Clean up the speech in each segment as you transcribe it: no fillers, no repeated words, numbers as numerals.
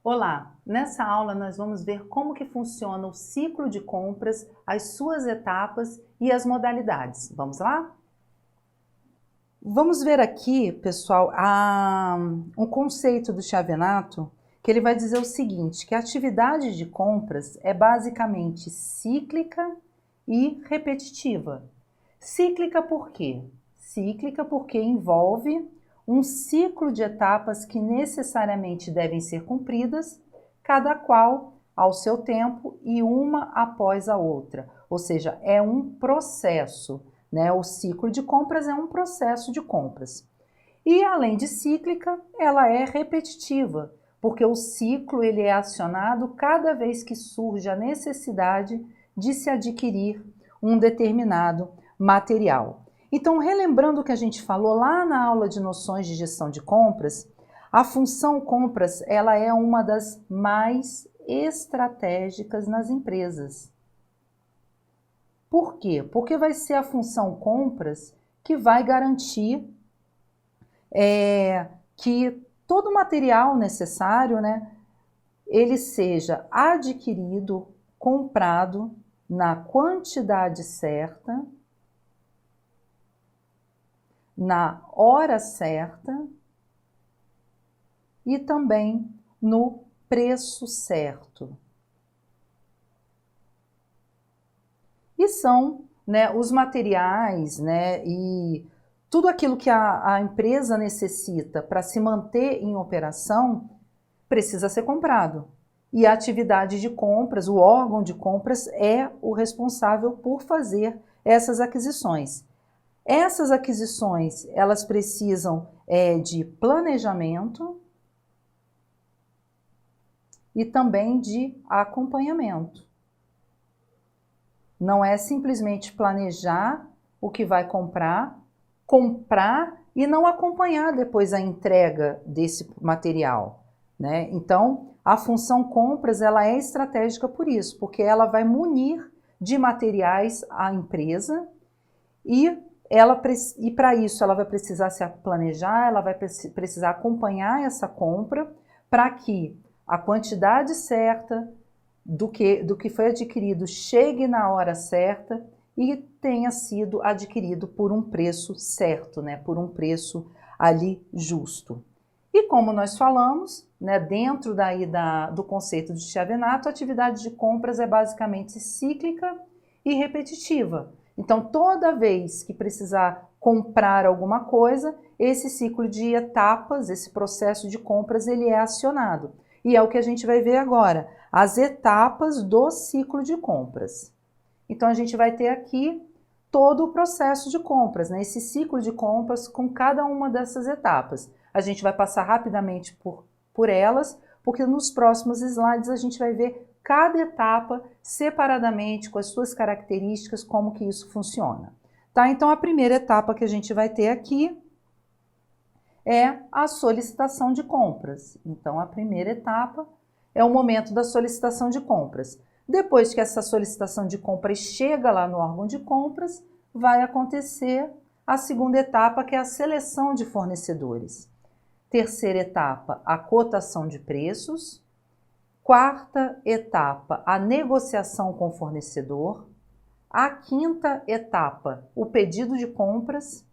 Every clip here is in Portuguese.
Olá! Nessa aula nós vamos ver como que funciona o ciclo de compras, as suas etapas e as modalidades. Vamos lá? Vamos ver aqui, pessoal, um conceito do Chiavenato, que ele vai dizer o seguinte, que a atividade de compras é basicamente cíclica e repetitiva. Cíclica por quê? Cíclica porque envolve um ciclo de etapas que necessariamente devem ser cumpridas, cada qual ao seu tempo e uma após a outra. Ou seja, é um processo, né? O ciclo de compras é um processo de compras. E além de cíclica, ela é repetitiva, porque o ciclo ele é acionado cada vez que surge a necessidade de se adquirir um determinado material. Então, relembrando o que a gente falou lá na aula de noções de gestão de compras, a função compras ela é uma das mais estratégicas nas empresas. Por quê? Porque vai ser a função compras que vai garantir que todo o material necessário, né, ele seja adquirido, comprado na quantidade certa, na hora certa e também no preço certo. E são, né, os materiais, né, e tudo aquilo que a empresa necessita para se manter em operação precisa ser comprado. E a atividade de compras, o órgão de compras é o responsável por fazer essas aquisições. Essas aquisições, elas precisam de planejamento e também de acompanhamento. Não é simplesmente planejar o que vai comprar e não acompanhar depois a entrega desse material, né? Então, a função compras ela é estratégica por isso, porque ela vai munir de materiais a empresa e para isso ela vai precisar se planejar, ela vai precisar acompanhar essa compra para que a quantidade certa do que foi adquirido chegue na hora certa e tenha sido adquirido por um preço certo, né? Por um preço ali justo. E como nós falamos, né, dentro daí do conceito de Chiavenato, a atividade de compras é basicamente cíclica e repetitiva. Então, toda vez que precisar comprar alguma coisa, esse ciclo de etapas, esse processo de compras, ele é acionado. E é o que a gente vai ver agora, as etapas do ciclo de compras. Então, a gente vai ter aqui todo o processo de compras, né? Esse ciclo de compras com cada uma dessas etapas. A gente vai passar rapidamente por elas, porque nos próximos slides a gente vai ver cada etapa separadamente, com as suas características, como que isso funciona. Tá? Então, a primeira etapa que a gente vai ter aqui é a solicitação de compras. Então, a primeira etapa é o momento da solicitação de compras. Depois que essa solicitação de compras chega lá no órgão de compras, vai acontecer a segunda etapa, que é a seleção de fornecedores. Terceira etapa, a cotação de preços. Quarta etapa, a negociação com o fornecedor. A quinta etapa, o pedido de compras.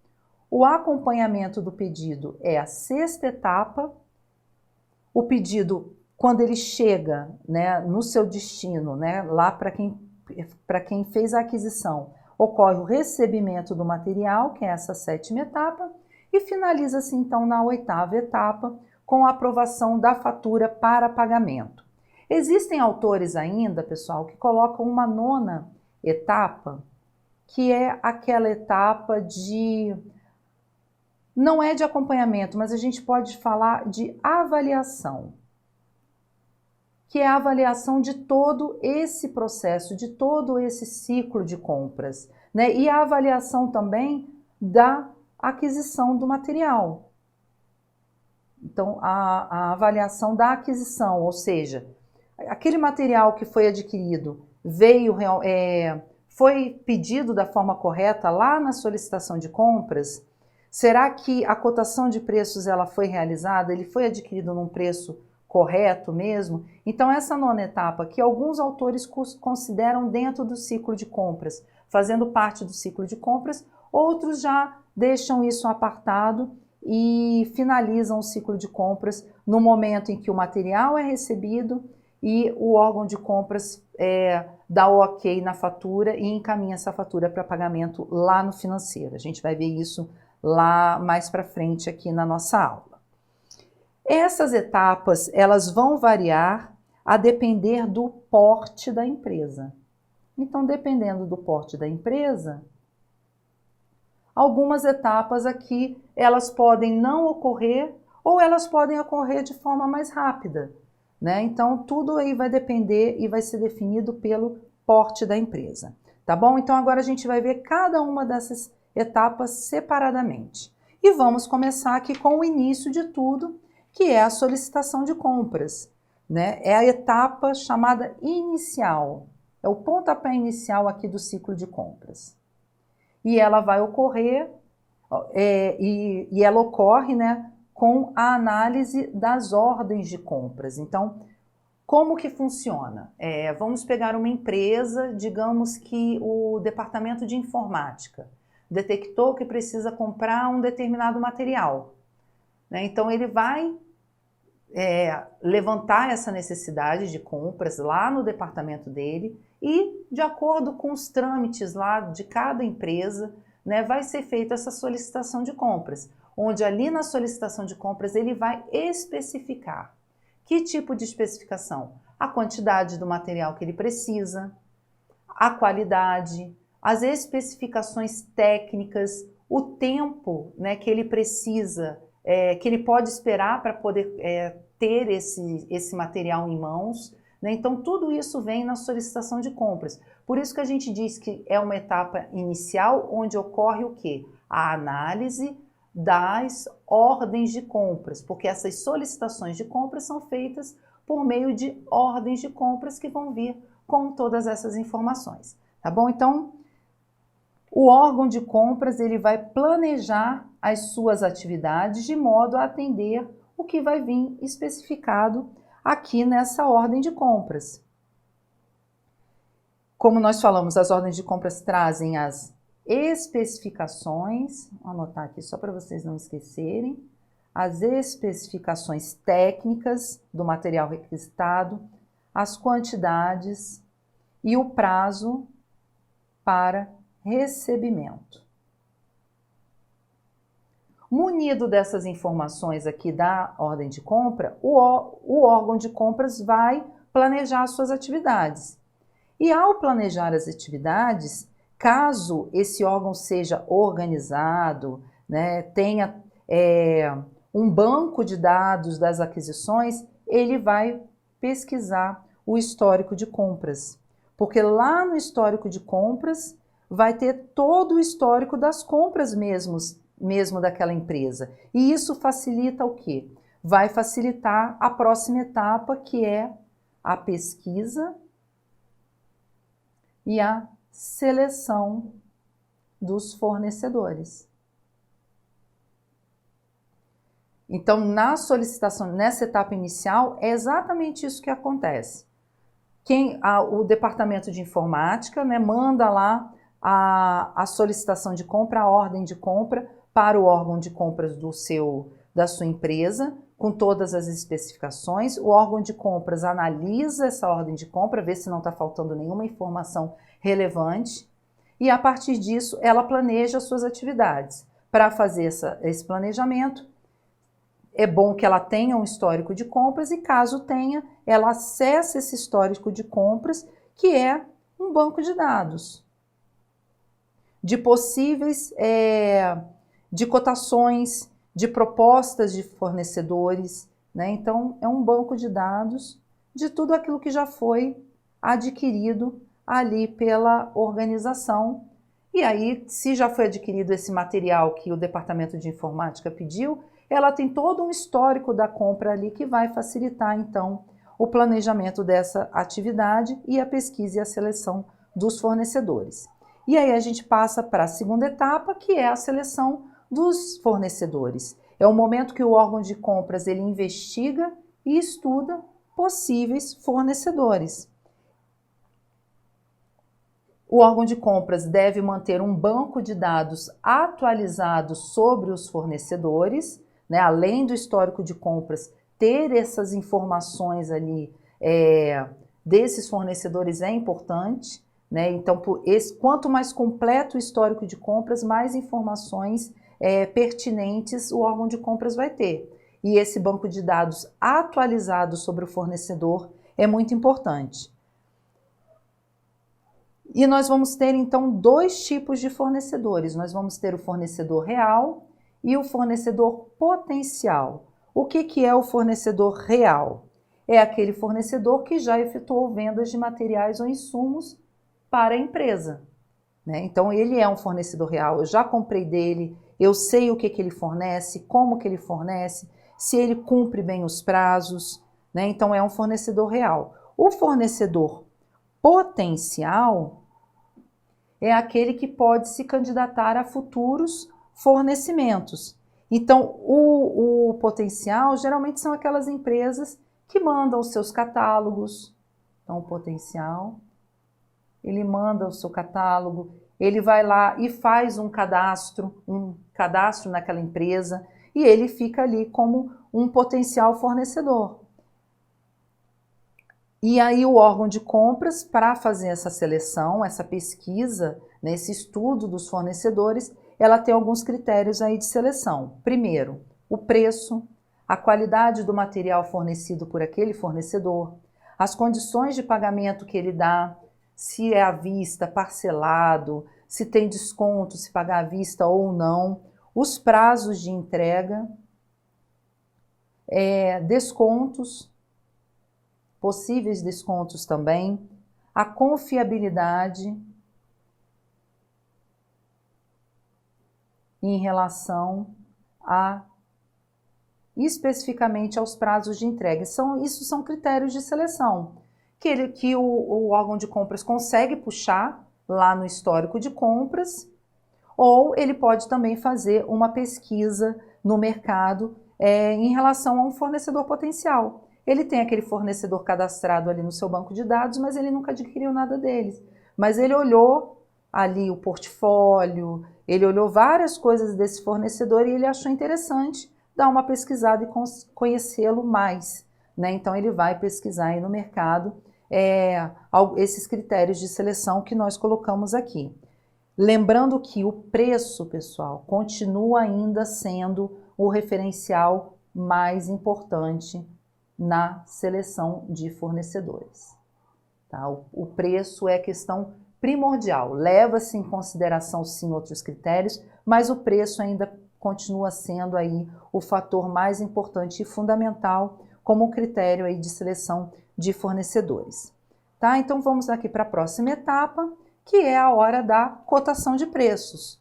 O acompanhamento do pedido é a sexta etapa. O pedido, quando ele chega, né, no seu destino, né, lá para quem fez a aquisição, ocorre o recebimento do material, que é essa sétima etapa, e finaliza-se então na oitava etapa, com a aprovação da fatura para pagamento. Existem autores ainda, pessoal, que colocam uma nona etapa, que é aquela etapa não é de acompanhamento, mas a gente pode falar de avaliação, que é a avaliação de todo esse processo, de todo esse ciclo de compras, né? E a avaliação também da aquisição do material. Então, a avaliação da aquisição, ou seja, aquele material que foi adquirido Foi pedido da forma correta lá na solicitação de compras? Será que a cotação de preços ela foi realizada? Ele foi adquirido num preço correto mesmo? Então essa nona etapa que alguns autores consideram dentro do ciclo de compras, fazendo parte do ciclo de compras, outros já deixam isso apartado e finalizam o ciclo de compras no momento em que o material é recebido e o órgão de compras dá o ok na fatura e encaminha essa fatura para pagamento lá no financeiro. A gente vai ver isso lá mais para frente aqui na nossa aula. Essas etapas, elas vão variar a depender do porte da empresa. Então, dependendo do porte da empresa, algumas etapas aqui, elas podem não ocorrer ou elas podem ocorrer de forma mais rápida, né? Então, tudo aí vai depender e vai ser definido pelo porte da empresa, tá bom? Então, agora a gente vai ver cada uma dessas etapas separadamente. E vamos começar aqui com o início de tudo, que é a solicitação de compras, né? É a etapa chamada inicial, é o pontapé inicial aqui do ciclo de compras. E ela vai ocorrer, e ela ocorre, né, com a análise das ordens de compras. Então, como que funciona? Vamos pegar uma empresa, digamos que o departamento de informática detectou que precisa comprar um determinado material, né? Então, ele vai levantar essa necessidade de compras lá no departamento dele e, de acordo com os trâmites lá de cada empresa, né, vai ser feita essa solicitação de compras, onde ali na solicitação de compras ele vai especificar. Que tipo de especificação? A quantidade do material que ele precisa, a qualidade, as especificações técnicas, o tempo, né, que ele precisa, que ele pode esperar para poder ter esse material em mãos, né? Então, tudo isso vem na solicitação de compras. Por isso que a gente diz que é uma etapa inicial onde ocorre o quê? A análise das ordens de compras, porque essas solicitações de compras são feitas por meio de ordens de compras que vão vir com todas essas informações, tá bom? Então, o órgão de compras ele vai planejar as suas atividades de modo a atender o que vai vir especificado aqui nessa ordem de compras. Como nós falamos, as ordens de compras trazem as especificações, vou anotar aqui só para vocês não esquecerem, as especificações técnicas do material requisitado, as quantidades e o prazo para recebimento. Munido dessas informações aqui da ordem de compra, o órgão de compras vai planejar suas atividades. E ao planejar as atividades, caso esse órgão seja organizado, né, tenha um banco de dados das aquisições, ele vai pesquisar o histórico de compras. Porque lá no histórico de compras vai ter todo o histórico das compras mesmo daquela empresa. E isso facilita o quê? Vai facilitar a próxima etapa, que é a pesquisa e a seleção dos fornecedores. Então, na solicitação, nessa etapa inicial, é exatamente isso que acontece. O departamento de informática, né, manda lá a solicitação de compra, a ordem de compra para o órgão de compras da sua empresa, com todas as especificações. O órgão de compras analisa essa ordem de compra, vê se não está faltando nenhuma informação relevante, e a partir disso ela planeja as suas atividades. Para fazer esse planejamento, é bom que ela tenha um histórico de compras e, caso tenha, ela acessa esse histórico de compras, que é um banco de dados de possíveis de cotações, de propostas de fornecedores, né? Então, é um banco de dados de tudo aquilo que já foi adquirido ali pela organização. E aí, se já foi adquirido esse material que o departamento de informática pediu, ela tem todo um histórico da compra ali que vai facilitar, então, o planejamento dessa atividade e a pesquisa e a seleção dos fornecedores. E aí a gente passa para a segunda etapa, que é a seleção dos fornecedores. É o momento que o órgão de compras ele investiga e estuda possíveis fornecedores. O órgão de compras deve manter um banco de dados atualizado sobre os fornecedores, né? Além do histórico de compras, ter essas informações ali desses fornecedores é importante, né? Então, quanto mais completo o histórico de compras, mais informações pertinentes o órgão de compras vai ter. E esse banco de dados atualizado sobre o fornecedor é muito importante. E nós vamos ter, então, dois tipos de fornecedores. Nós vamos ter o fornecedor real e o fornecedor potencial. O que é o fornecedor real? É aquele fornecedor que já efetuou vendas de materiais ou insumos para a empresa, né? Então, ele é um fornecedor real. Eu já comprei dele, eu sei o que ele fornece, como que ele fornece, se ele cumpre bem os prazos, né? Então, é um fornecedor real. O fornecedor potencial é aquele que pode se candidatar a futuros fornecimentos. Então, o potencial geralmente são aquelas empresas que mandam os seus catálogos. Então, o potencial, ele manda o seu catálogo, ele vai lá e faz um cadastro naquela empresa e ele fica ali como um potencial fornecedor. E aí o órgão de compras, para fazer essa seleção, essa pesquisa, né, esse estudo dos fornecedores, ela tem alguns critérios aí de seleção. Primeiro, o preço, a qualidade do material fornecido por aquele fornecedor, as condições de pagamento que ele dá, se é à vista, parcelado, se tem desconto, se pagar à vista ou não, os prazos de entrega, descontos, possíveis descontos também, a confiabilidade em relação especificamente aos prazos de entrega. Isso são critérios de seleção que o órgão de compras consegue puxar lá no histórico de compras, ou ele pode também fazer uma pesquisa no mercado em relação a um fornecedor potencial. Ele tem aquele fornecedor cadastrado ali no seu banco de dados, mas ele nunca adquiriu nada deles. Mas ele olhou ali o portfólio, ele olhou várias coisas desse fornecedor e ele achou interessante dar uma pesquisada e conhecê-lo mais, né? Então ele vai pesquisar aí no mercado esses critérios de seleção que nós colocamos aqui. Lembrando que o preço, pessoal, continua ainda sendo o referencial mais importante na seleção de fornecedores. Tá? O preço é questão primordial. Leva-se em consideração, sim, outros critérios, mas o preço ainda continua sendo aí o fator mais importante e fundamental como critério aí de seleção de fornecedores. Tá? Então vamos aqui para a próxima etapa, que é a hora da cotação de preços.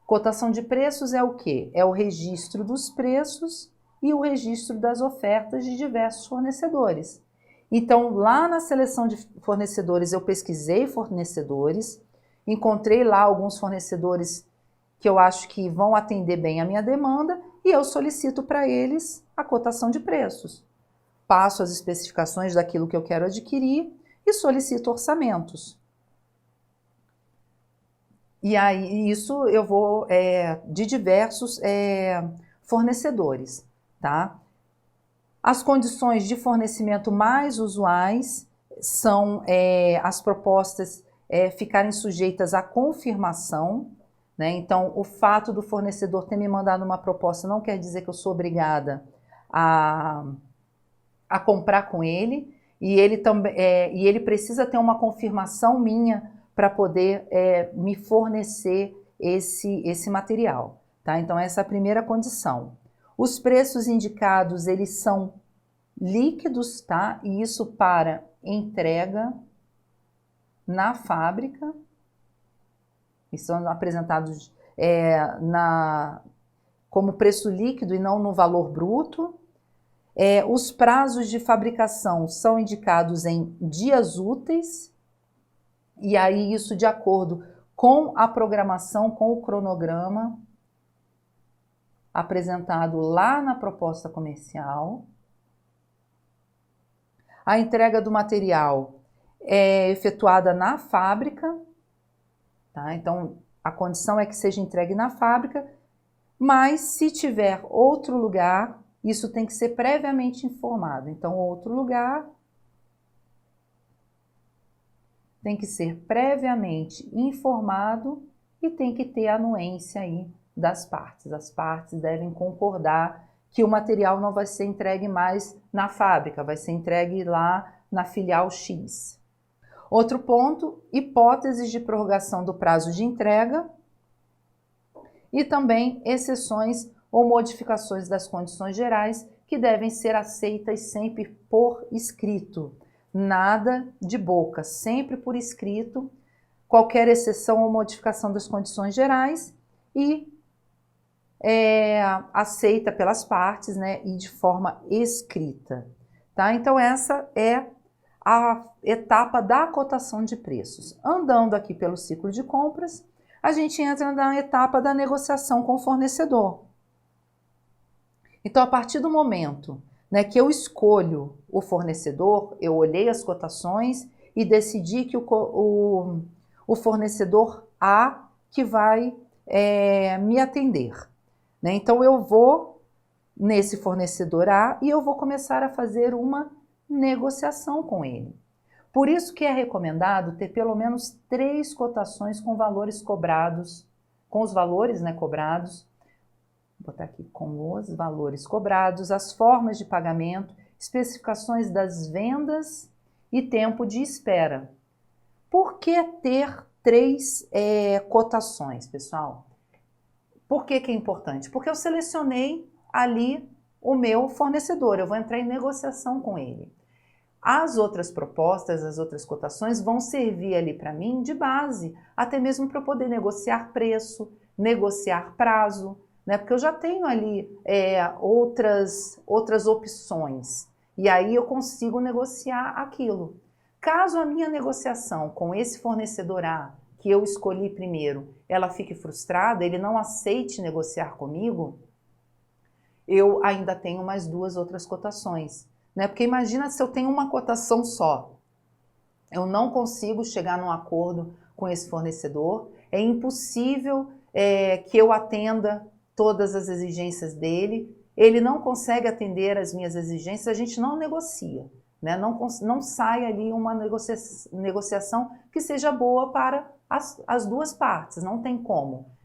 Cotação de preços é o quê? É o registro dos preços e o registro das ofertas de diversos fornecedores. Então, lá na seleção de fornecedores, eu pesquisei fornecedores, encontrei lá alguns fornecedores que eu acho que vão atender bem a minha demanda e eu solicito para eles a cotação de preços. Passo as especificações daquilo que eu quero adquirir e solicito orçamentos. E aí, isso eu vou de diversos fornecedores, tá? As condições de fornecimento mais usuais são as propostas ficarem sujeitas à confirmação, né? Então, o fato do fornecedor ter me mandado uma proposta não quer dizer que eu sou obrigada a comprar com ele, e ele precisa ter uma confirmação minha para poder me fornecer esse material, tá? Então, essa é a primeira condição. Os preços indicados, eles são líquidos, tá? E isso para entrega na fábrica, e são apresentados como preço líquido e não no valor bruto. Os prazos de fabricação são indicados em dias úteis, E aí isso de acordo com a programação, com o cronograma apresentado lá na proposta comercial. A entrega do material é efetuada na fábrica, tá? Então a condição é que seja entregue na fábrica, mas se tiver outro lugar, isso tem que ser previamente informado. Então, outro lugar tem que ser previamente informado e tem que ter anuência aí das partes. As partes devem concordar que o material não vai ser entregue mais na fábrica, vai ser entregue lá na filial X. Outro ponto, hipóteses de prorrogação do prazo de entrega e também exceções ou modificações das condições gerais que devem ser aceitas sempre por escrito. Nada de boca, sempre por escrito, qualquer exceção ou modificação das condições gerais e aceita pelas partes, né, e de forma escrita. Tá? Então essa é a etapa da cotação de preços. Andando aqui pelo ciclo de compras, a gente entra na etapa da negociação com o fornecedor. Então, a partir do momento, né, que eu escolho o fornecedor, eu olhei as cotações e decidi que o fornecedor A que vai me atender. Né? Então, eu vou nesse fornecedor A e eu vou começar a fazer uma negociação com ele. Por isso que é recomendado ter pelo menos 3 cotações com valores cobrados, com os valores, né, cobrados. Vou botar aqui com os valores cobrados, as formas de pagamento, especificações das vendas e tempo de espera. Por que ter 3 cotações, pessoal? Por que que é importante? Porque eu selecionei ali o meu fornecedor, eu vou entrar em negociação com ele. As outras propostas, as outras cotações vão servir ali para mim de base, até mesmo para eu poder negociar preço, negociar prazo, né? Porque eu já tenho ali outras opções e aí eu consigo negociar aquilo. Caso a minha negociação com esse fornecedor A, que eu escolhi primeiro, ela fique frustrada, ele não aceite negociar comigo, eu ainda tenho mais 2 outras cotações. Né? Porque imagina se eu tenho uma cotação só, eu não consigo chegar num acordo com esse fornecedor, é impossível que eu atenda todas as exigências dele, ele não consegue atender as minhas exigências, a gente não negocia, né? Não sai ali uma negociação que seja boa para as 2 partes, não tem como.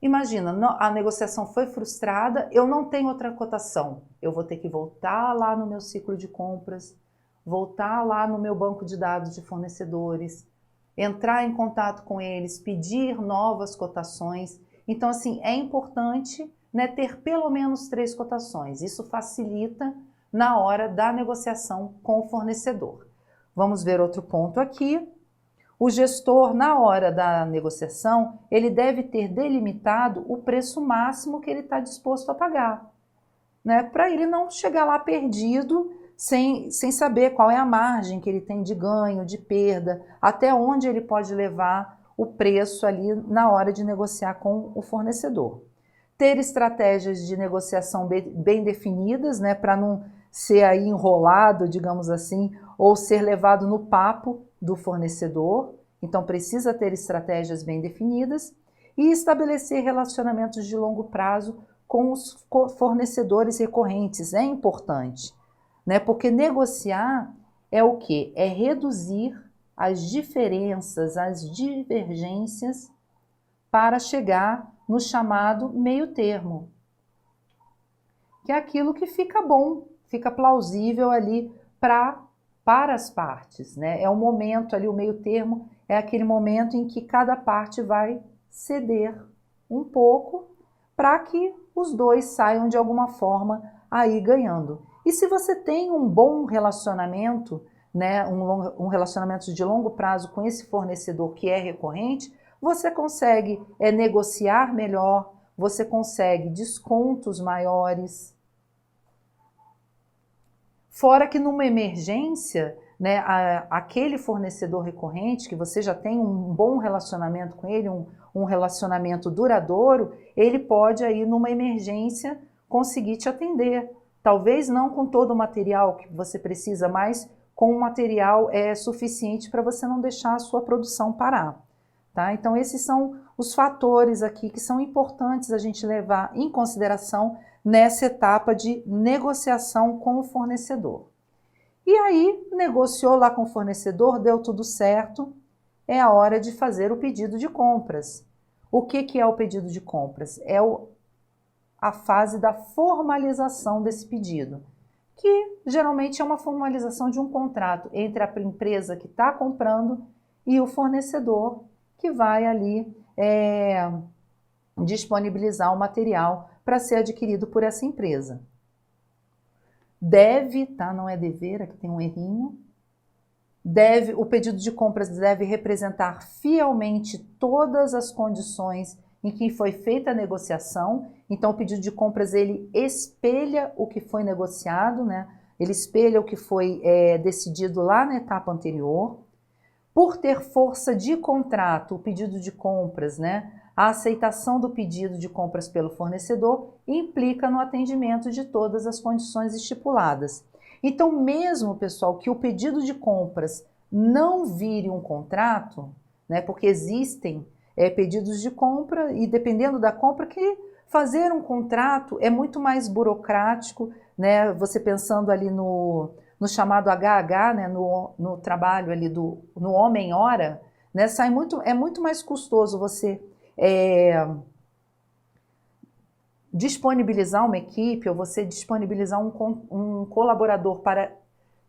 Imagina, a negociação foi frustrada, eu não tenho outra cotação. Eu vou ter que voltar lá no meu ciclo de compras, voltar lá no meu banco de dados de fornecedores, entrar em contato com eles, pedir novas cotações. Então, assim, é importante, né, ter pelo menos 3 cotações. Isso facilita na hora da negociação com o fornecedor. Vamos ver outro ponto aqui. O gestor, na hora da negociação, ele deve ter delimitado o preço máximo que ele está disposto a pagar, né? Para ele não chegar lá perdido, sem saber qual é a margem que ele tem de ganho, de perda, até onde ele pode levar o preço ali na hora de negociar com o fornecedor. Ter estratégias de negociação bem definidas, né? Para não ser aí enrolado, digamos assim, ou ser levado no papo do fornecedor. Então precisa ter estratégias bem definidas e estabelecer relacionamentos de longo prazo com os fornecedores recorrentes. É importante, né? Porque negociar é o quê? É reduzir as diferenças, as divergências para chegar no chamado meio termo, que é aquilo que fica bom, fica plausível ali para as partes, né? É o momento ali, o meio termo é aquele momento em que cada parte vai ceder um pouco para que os dois saiam de alguma forma aí ganhando. E se você tem um bom relacionamento, né, um relacionamento de longo prazo com esse fornecedor que é recorrente, você consegue negociar melhor, você consegue descontos maiores. Fora que numa emergência, né, aquele fornecedor recorrente, que você já tem um bom relacionamento com ele, um relacionamento duradouro, ele pode aí numa emergência conseguir te atender. Talvez não com todo o material que você precisa, mas com o material suficiente para você não deixar a sua produção parar. Tá? Então esses são os fatores aqui que são importantes a gente levar em consideração nessa etapa de negociação com o fornecedor. E aí, negociou lá com o fornecedor, deu tudo certo, é a hora de fazer o pedido de compras. O que é o pedido de compras? É a fase da formalização desse pedido, que geralmente é uma formalização de um contrato entre a empresa que está comprando e o fornecedor que vai ali disponibilizar o material para ser adquirido por essa empresa. Deve, tá? Não é dever, aqui tem um errinho. O pedido de compras deve representar fielmente todas as condições em que foi feita a negociação. Então, o pedido de compras, ele espelha o que foi negociado, né? Ele espelha o que foi decidido lá na etapa anterior. Por ter força de contrato, o pedido de compras, né? A aceitação do pedido de compras pelo fornecedor implica no atendimento de todas as condições estipuladas. Então, mesmo, pessoal, que o pedido de compras não vire um contrato, né, porque existem pedidos de compra e dependendo da compra que fazer um contrato é muito mais burocrático, né, você pensando ali no chamado HH, né, no trabalho ali no homem-hora, né, é muito mais custoso você disponibilizar uma equipe ou você disponibilizar um colaborador para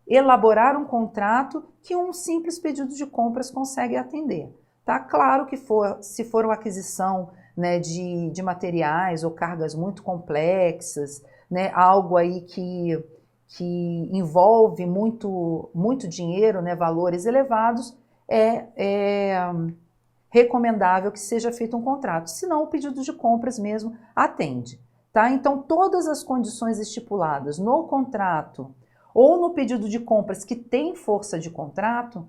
elaborar um contrato que um simples pedido de compras consegue atender. Tá claro que se for uma aquisição, né, de materiais ou cargas muito complexas, né, algo aí que envolve muito dinheiro, né, valores elevados, recomendável que seja feito um contrato, senão o pedido de compras mesmo atende. Tá? Então, todas as condições estipuladas no contrato ou no pedido de compras que tem força de contrato,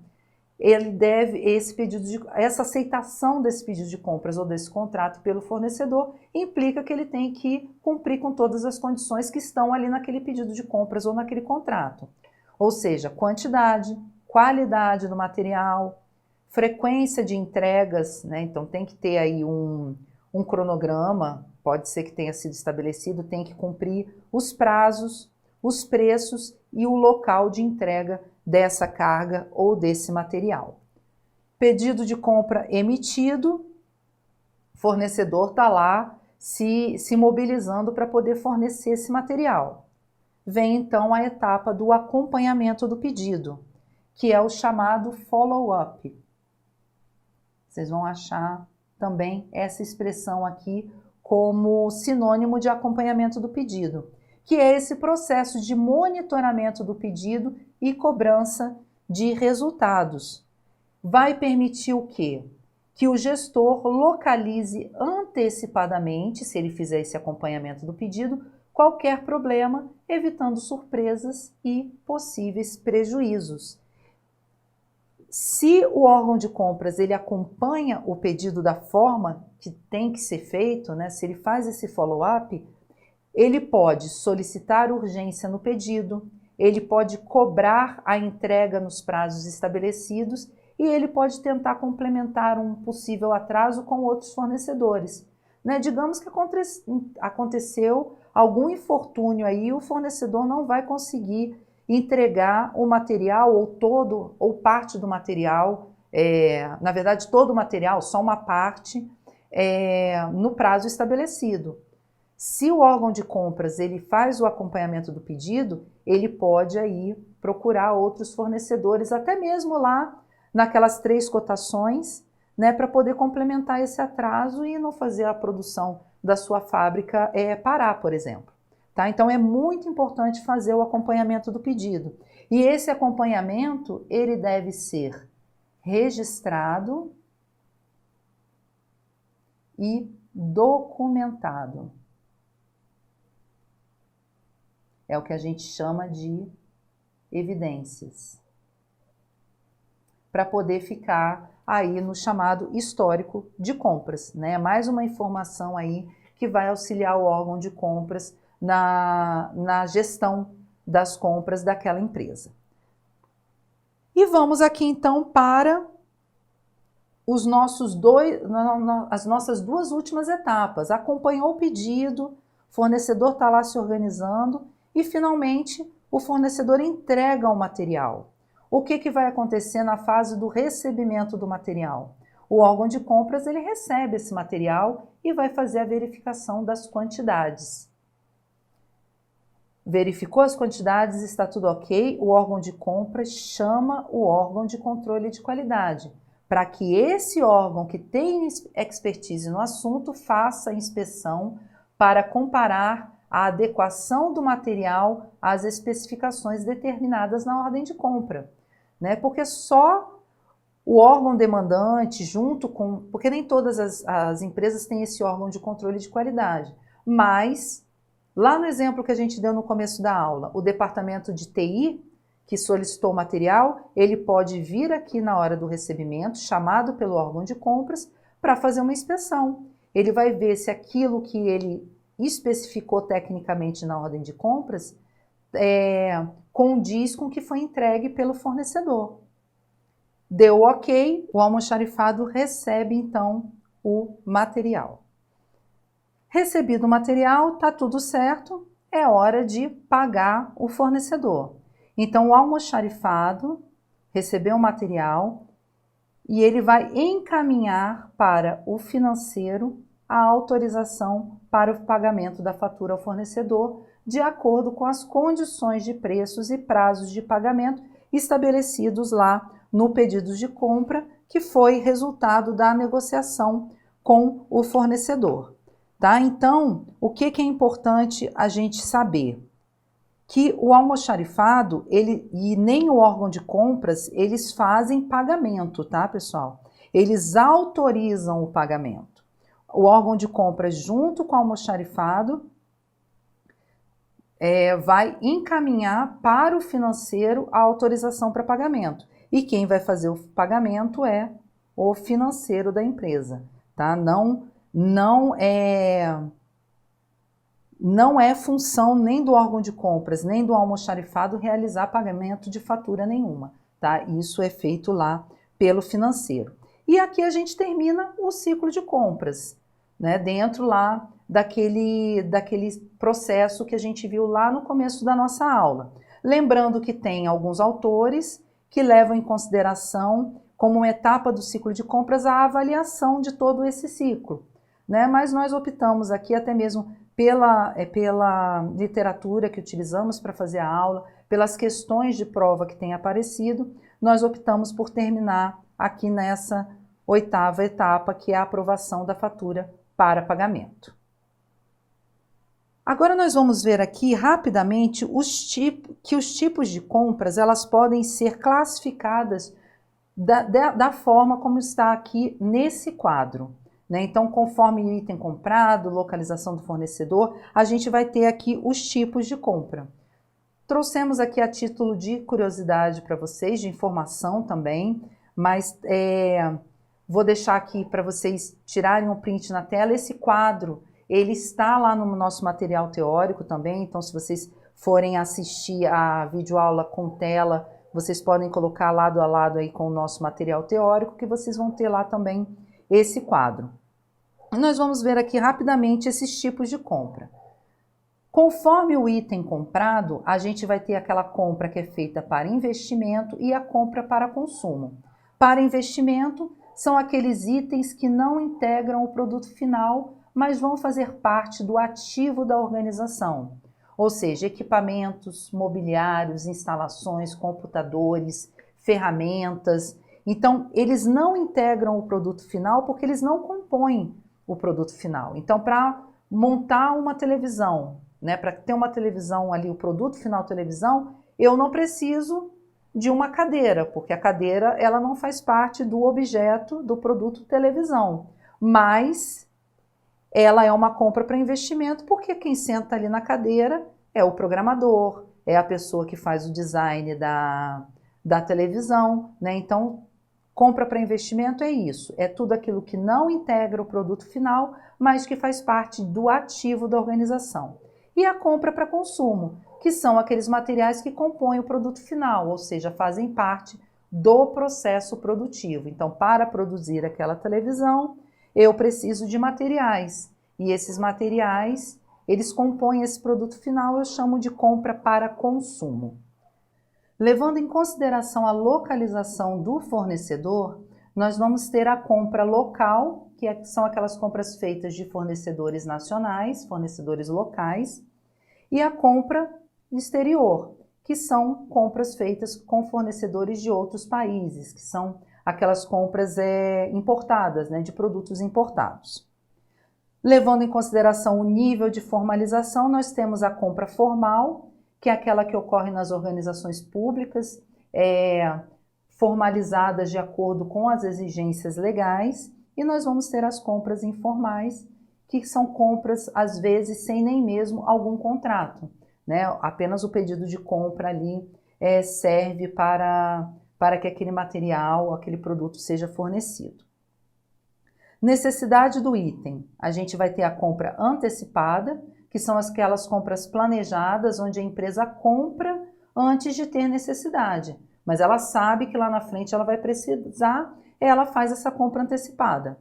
essa aceitação desse pedido de compras ou desse contrato pelo fornecedor implica que ele tem que cumprir com todas as condições que estão ali naquele pedido de compras ou naquele contrato. Ou seja, quantidade, qualidade do material, frequência de entregas, né? Então tem que ter aí um cronograma, pode ser que tenha sido estabelecido, tem que cumprir os prazos, os preços e o local de entrega dessa carga ou desse material. Pedido de compra emitido, fornecedor está lá se mobilizando para poder fornecer esse material. Vem então a etapa do acompanhamento do pedido, que é o chamado follow-up. Vocês vão achar também essa expressão aqui como sinônimo de acompanhamento do pedido, que é esse processo de monitoramento do pedido e cobrança de resultados. Vai permitir o quê? Que o gestor localize antecipadamente, se ele fizer esse acompanhamento do pedido, qualquer problema, evitando surpresas e possíveis prejuízos. Se o órgão de compras ele acompanha o pedido da forma que tem que ser feito, né, se ele faz esse follow-up, ele pode solicitar urgência no pedido, ele pode cobrar a entrega nos prazos estabelecidos e ele pode tentar complementar um possível atraso com outros fornecedores. Né? Digamos que aconteceu algum infortúnio aí, o fornecedor não vai conseguir entregar o material ou todo ou parte do material, na verdade todo o material, só uma parte, no prazo estabelecido. Se o órgão de compras ele faz o acompanhamento do pedido, ele pode aí procurar outros fornecedores, até mesmo lá naquelas 3 cotações, né, para poder complementar esse atraso e não fazer a produção da sua fábrica parar, por exemplo. Tá? Então é muito importante fazer o acompanhamento do pedido. E esse acompanhamento ele deve ser registrado e documentado. É o que a gente chama de evidências. para poder ficar aí no chamado histórico de compras, né? Mais uma informação aí que vai auxiliar o órgão de compras na gestão das compras daquela empresa. E vamos aqui então para as nossas duas últimas etapas. Acompanhou o pedido, o fornecedor está lá se organizando e finalmente o fornecedor entrega o material. O que vai acontecer na fase do recebimento do material? O órgão de compras ele recebe esse material e vai fazer a verificação das quantidades. Verificou as quantidades, está tudo ok, o órgão de compras chama o órgão de controle de qualidade, para que esse órgão que tem expertise no assunto faça a inspeção para comparar a adequação do material às especificações determinadas na ordem de compra, né? Porque só o órgão demandante, porque nem todas as empresas têm esse órgão de controle de qualidade, mas lá no exemplo que a gente deu no começo da aula, o departamento de TI, que solicitou o material, ele pode vir aqui na hora do recebimento, chamado pelo órgão de compras, para fazer uma inspeção. Ele vai ver se aquilo que ele especificou tecnicamente na ordem de compras condiz com o que foi entregue pelo fornecedor. Deu ok, o almoxarifado recebe então o material. Recebido o material, está tudo certo, é hora de pagar o fornecedor. Então, o almoxarifado recebeu o material e ele vai encaminhar para o financeiro a autorização para o pagamento da fatura ao fornecedor, de acordo com as condições de preços e prazos de pagamento estabelecidos lá no pedido de compra, que foi resultado da negociação com o fornecedor. Tá? Então, o que é importante a gente saber? Que o almoxarifado, e nem o órgão de compras, eles fazem pagamento, tá, pessoal? Eles autorizam o pagamento. O órgão de compras, junto com o almoxarifado, vai encaminhar para o financeiro a autorização para pagamento. E quem vai fazer o pagamento é o financeiro da empresa, tá? Não é função nem do órgão de compras, nem do almoxarifado realizar pagamento de fatura nenhuma, tá? Isso é feito lá pelo financeiro. E aqui a gente termina o ciclo de compras, né? Dentro lá daquele processo que a gente viu lá no começo da nossa aula. Lembrando que tem alguns autores que levam em consideração como uma etapa do ciclo de compras a avaliação de todo esse ciclo, né? Mas nós optamos aqui até mesmo pela literatura que utilizamos para fazer a aula, pelas questões de prova que têm aparecido, nós optamos por terminar aqui nessa 8ª etapa, que é a aprovação da fatura para pagamento. Agora nós vamos ver aqui rapidamente que os tipos de compras elas podem ser classificadas da forma como está aqui nesse quadro. Então, conforme o item comprado, localização do fornecedor, a gente vai ter aqui os tipos de compra. Trouxemos aqui a título de curiosidade para vocês, de informação também, mas vou deixar aqui para vocês tirarem um print na tela. Esse quadro, ele está lá no nosso material teórico também, então se vocês forem assistir a videoaula com tela, vocês podem colocar lado a lado aí com o nosso material teórico, que vocês vão ter lá também esse quadro. Nós vamos ver aqui rapidamente esses tipos de compra. Conforme o item comprado, a gente vai ter aquela compra que é feita para investimento e a compra para consumo. Para investimento, são aqueles itens que não integram o produto final, mas vão fazer parte do ativo da organização. Ou seja, equipamentos, mobiliários, instalações, computadores, ferramentas. Então, eles não integram o produto final porque eles não compõem o produto final. Então, para montar uma televisão, né, para ter uma televisão ali, o produto final televisão, eu não preciso de uma cadeira, porque a cadeira ela não faz parte do objeto do produto televisão, mas ela é uma compra para investimento, porque quem senta ali na cadeira é o programador, é a pessoa que faz o design da televisão, né? Então, Compra para investimento é isso, é tudo aquilo que não integra o produto final, mas que faz parte do ativo da organização. E a compra para consumo, que são aqueles materiais que compõem o produto final, ou seja, fazem parte do processo produtivo. Então, para produzir aquela televisão, eu preciso de materiais. E esses materiais, eles compõem esse produto final, eu chamo de compra para consumo. Levando em consideração a localização do fornecedor, nós vamos ter a compra local, que são aquelas compras feitas de fornecedores nacionais, fornecedores locais, e a compra exterior, que são compras feitas com fornecedores de outros países, que são aquelas compras importadas, né, de produtos importados. Levando em consideração o nível de formalização, nós temos a compra formal, que é aquela que ocorre nas organizações públicas, formalizadas de acordo com as exigências legais, e nós vamos ter as compras informais, que são compras, às vezes, sem nem mesmo algum contrato, né? Apenas o pedido de compra ali serve para que aquele material, aquele produto seja fornecido. Necessidade do item. A gente vai ter a compra antecipada, que são aquelas compras planejadas, onde a empresa compra antes de ter necessidade, mas ela sabe que lá na frente ela vai precisar, ela faz essa compra antecipada.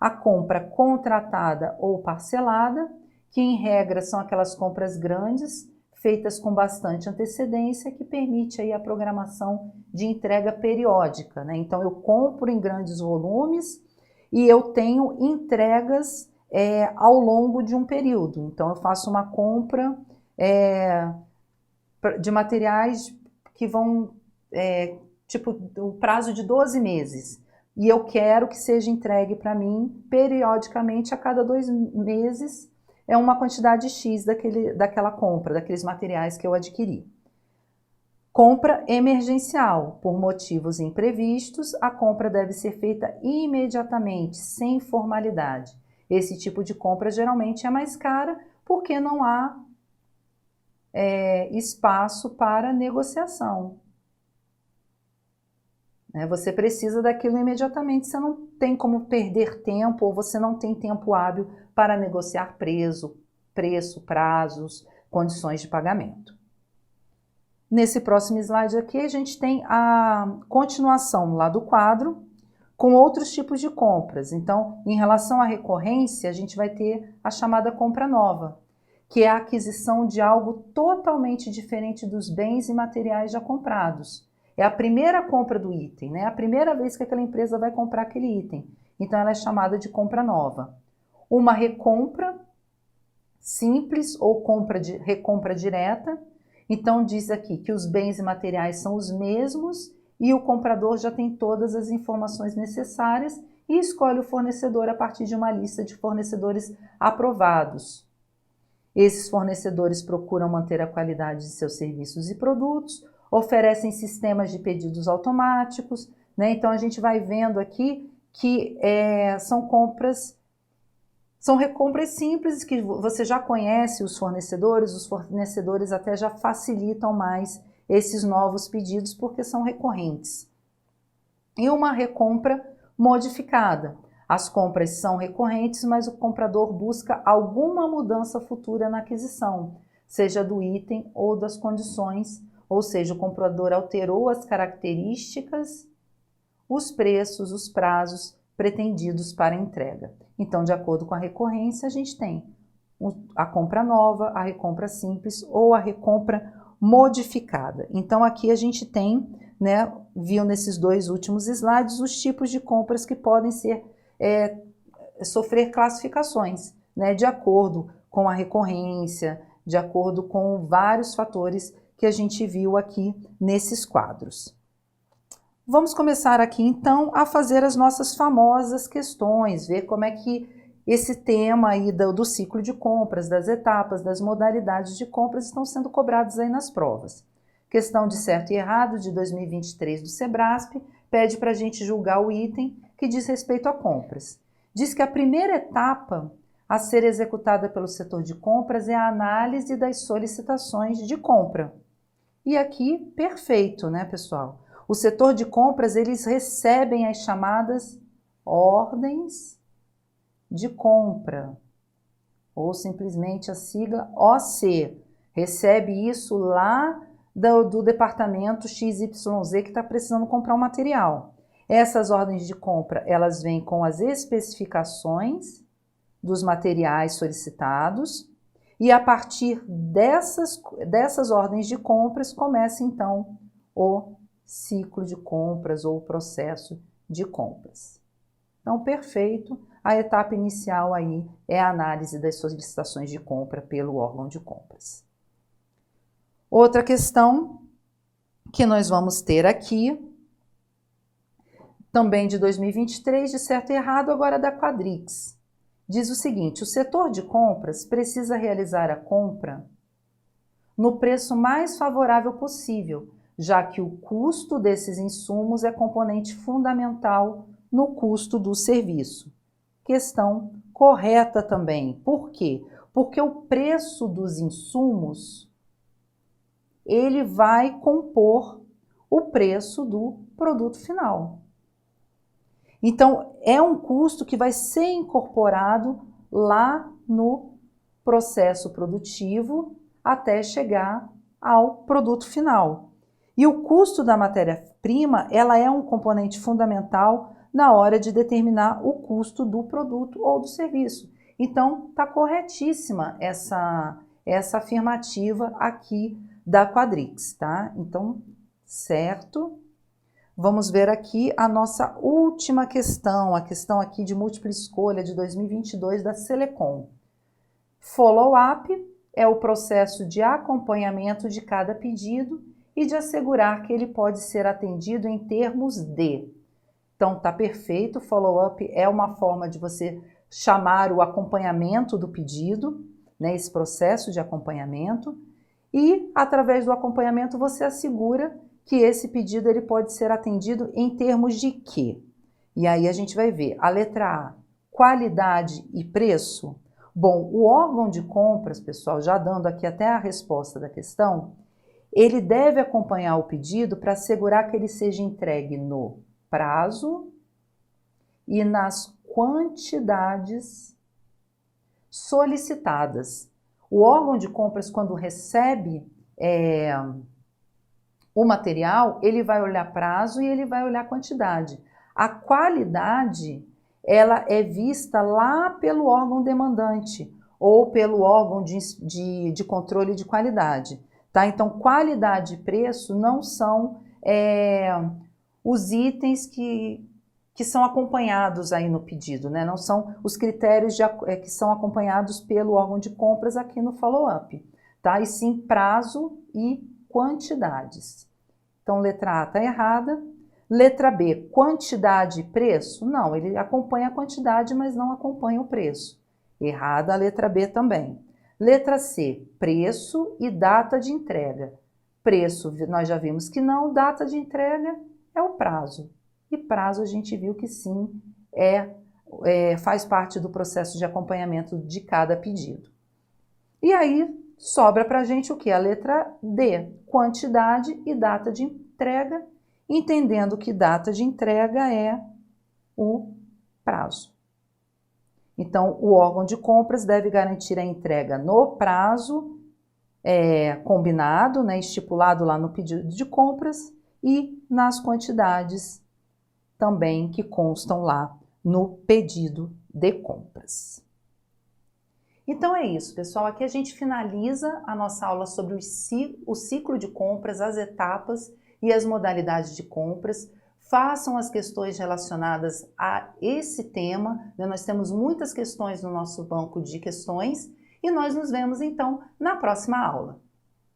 A compra contratada ou parcelada, que em regra são aquelas compras grandes, feitas com bastante antecedência, que permite aí a programação de entrega periódica, né? Então eu compro em grandes volumes e eu tenho entregas ao longo de um período. Então eu faço uma compra de materiais que vão, tipo, o prazo de 12 meses. E eu quero que seja entregue para mim periodicamente, a cada 2 meses, uma quantidade X daquela compra, daqueles materiais que eu adquiri. Compra emergencial. Por motivos imprevistos, a compra deve ser feita imediatamente, sem formalidade. Esse tipo de compra geralmente é mais cara porque não há espaço para negociação. Você precisa daquilo imediatamente, você não tem como perder tempo ou você não tem tempo hábil para negociar preço, prazos, condições de pagamento. Nesse próximo slide aqui, a gente tem a continuação lá do quadro com outros tipos de compras. Então, em relação à recorrência, a gente vai ter a chamada compra nova, que é a aquisição de algo totalmente diferente dos bens e materiais já comprados. É a primeira compra do item, né? A primeira vez que aquela empresa vai comprar aquele item. Então, ela é chamada de compra nova. Uma recompra simples ou recompra direta. Então, diz aqui que os bens e materiais são os mesmos e o comprador já tem todas as informações necessárias e escolhe o fornecedor a partir de uma lista de fornecedores aprovados. Esses fornecedores procuram manter a qualidade de seus serviços e produtos, oferecem sistemas de pedidos automáticos, né? Então a gente vai vendo aqui que são recompras simples, que você já conhece os fornecedores até já facilitam mais esses novos pedidos porque são recorrentes. E uma recompra modificada. As compras são recorrentes, mas o comprador busca alguma mudança futura na aquisição, seja do item ou das condições, ou seja, o comprador alterou as características, os preços, os prazos pretendidos para entrega. Então, de acordo com a recorrência, a gente tem a compra nova, a recompra simples ou a recompra modificada. Então, aqui a gente tem, né, viu nesses 2 últimos slides, os tipos de compras que podem sofrer classificações, né, de acordo com a recorrência, de acordo com vários fatores que a gente viu aqui nesses quadros. Vamos começar aqui, então, a fazer as nossas famosas questões, ver como é que esse tema aí do ciclo de compras, das etapas, das modalidades de compras estão sendo cobrados aí nas provas. Questão de certo e errado de 2023 do Sebrasp pede para a gente julgar o item que diz respeito a compras. Diz que a primeira etapa a ser executada pelo setor de compras é a análise das solicitações de compra. E aqui, perfeito, né, pessoal? O setor de compras, eles recebem as chamadas ordens de compra, ou simplesmente a sigla OC. Recebe isso lá do departamento XYZ que está precisando comprar um material. Essas ordens de compra, elas vêm com as especificações dos materiais solicitados e a partir dessas ordens de compras começa então o ciclo de compras ou o processo de compras. Então, perfeito. A etapa inicial aí é a análise das solicitações de compra pelo órgão de compras. Outra questão que nós vamos ter aqui, também de 2023, de certo e errado, agora da Quadrix. Diz o seguinte: o setor de compras precisa realizar a compra no preço mais favorável possível, já que o custo desses insumos é componente fundamental no custo do serviço. Questão correta também. Por quê? Porque o preço dos insumos ele vai compor o preço do produto final. Então, é um custo que vai ser incorporado lá no processo produtivo até chegar ao produto final. E o custo da matéria-prima, ela é um componente fundamental na hora de determinar o custo do produto ou do serviço. Então, está corretíssima essa afirmativa aqui da Quadrix, tá? Então, certo? Vamos ver aqui a nossa última questão, a questão aqui de múltipla escolha de 2022 da Selecom. Follow-up é o processo de acompanhamento de cada pedido e de assegurar que ele pode ser atendido em termos de. Então, tá perfeito, follow-up é uma forma de você chamar o acompanhamento do pedido, né, esse processo de acompanhamento, e através do acompanhamento você assegura que esse pedido ele pode ser atendido em termos de quê? E aí a gente vai ver a letra A, qualidade e preço. Bom, o órgão de compras, pessoal, já dando aqui até a resposta da questão, ele deve acompanhar o pedido para assegurar que ele seja entregue no prazo e nas quantidades solicitadas. O órgão de compras, quando recebe o material, ele vai olhar prazo e ele vai olhar quantidade. A qualidade, ela é vista lá pelo órgão demandante ou pelo órgão de controle de qualidade. Tá? Então, qualidade e preço não são os itens que são acompanhados aí no pedido, né? Não são os critérios que são acompanhados pelo órgão de compras aqui no follow-up, tá? E sim prazo e quantidades. Então, letra A está errada. Letra B, quantidade e preço? Não, ele acompanha a quantidade, mas não acompanha o preço. Errada a letra B também. Letra C, preço e data de entrega. Preço, nós já vimos que não, data de entrega é o prazo. E prazo a gente viu que sim, faz parte do processo de acompanhamento de cada pedido. E aí, sobra para a gente o que? A letra D, quantidade e data de entrega, entendendo que data de entrega é o prazo. Então, o órgão de compras deve garantir a entrega no prazo combinado, né, estipulado lá no pedido de compras e nas quantidades também que constam lá no pedido de compras. Então é isso, pessoal. Aqui a gente finaliza a nossa aula sobre o ciclo de compras, as etapas e as modalidades de compras. Façam as questões relacionadas a esse tema, né? Nós temos muitas questões no nosso banco de questões e nós nos vemos então na próxima aula.